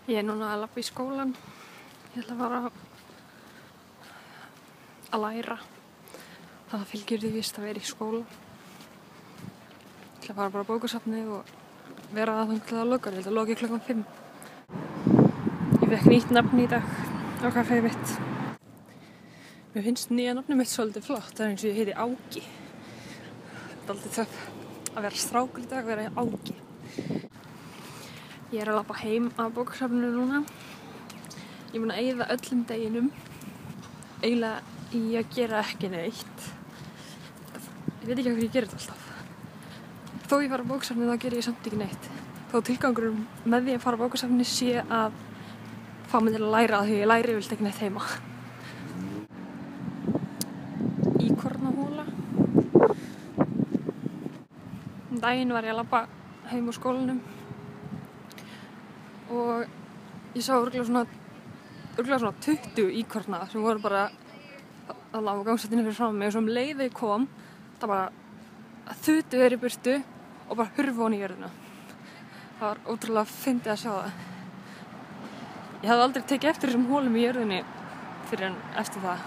Ég núna að labba í skólan. Ég ætla að fara að læra. Það fylgir því víst að vera í skóla. Ég ætla að fara bara á bókasafnið og vera að þangað að lokar. Ég ætla að loka klukkan 5. Ég fekk nýtt nafn í dag á kaffeið mitt. Mér finnst nýja nafnið mitt svolítið flott. Það eins og ég heiti Áki. Það aldrei töff að vera strákur í dag, vera Áki. Ég að labba heim af bókasafninu núna. Ég mun að eyða öllum deginum eiginlega í að gera ekki neitt. Ég veit ekki hvað ég gerir þetta alltaf. Þó ég fara á bókasafnið þá gerir ég samt ekki neitt. Þó tilgangurinn með því að fara á bókasafnið sé að fá mig til að læra því ég læri vilt ekki neitt heima. Íkornahóla. Daginn var ég að labba heim úr skólanum og ég sá örugglega svona 20 íkorna sem voru bara að lága gangsættinu fyrir fram mig og svo leiði kom það bara að þutu þeir í burtu og bara hurfu ofan í jörðina. Það var ótrúlega fyndið að sjá það. Ég hafði aldrei tekið eftir þessum hólum í jörðinni fyrir en eftir það.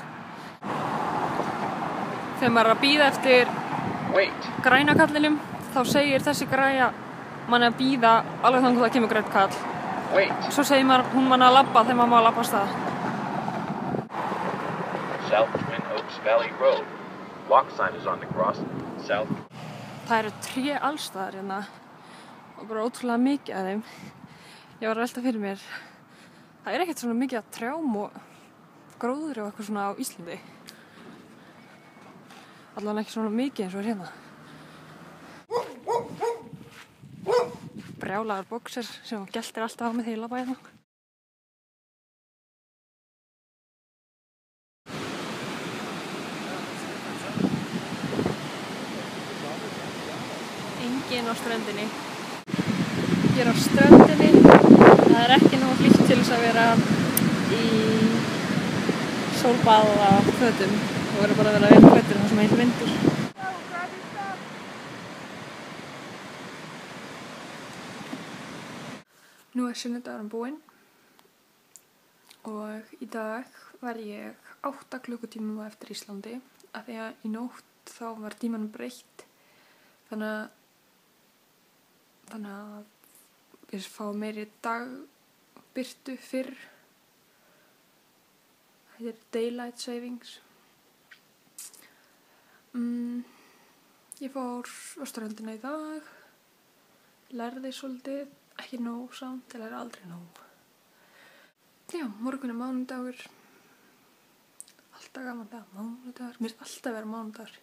Þegar maður er að bíða eftir græna kallinum þá segir þessi græja manni að bíða alveg þannig að það kemur grænn kall. Svo segir hún manni að labba þegar maður má labba af stað. South Twin Oaks Valley Road. Walk sign is on the cross. South. Það eru tré allstaðar hérna og bara ótrúlega mikið af þeim. Ég var að velta fyrir mér. Það er ekkert svona mikið af trjám og gróðri og eitthvað svona á Íslandi. Allavega ekki svona mikið eins og hérna. Brjálaður boxer sem geltir alltaf á mig þegar ég labba hérna. Enginn á ströndinni. Ég er á ströndinni. Það er ekki nógu hlýtt til þess að vera í sólbaða fötum. Það verður bara að vera vel fötur þar sem heitir vindur. Nú er sunnudagurinn búinn og í dag var ég 8 klukkutímum á eftir Íslandi af því að í nótt þá var tímanum breytt þannig að við fáum meiri dagbirtu fyrr. Það heitir Daylight Savings. Ég fór á ströndina í dag, lærði svolítið. Ekki nóg samt, það er aldrei nóg. Já, morgun er mánudagur. Alltaf gaman dag, mánudagur. Mér finnst alltaf vera mánudagur.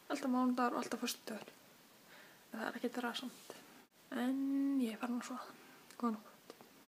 Alltaf mánudagur og alltaf föstudagur. Það er ekki það samt. En ég er farin að sofa. Góða nótt.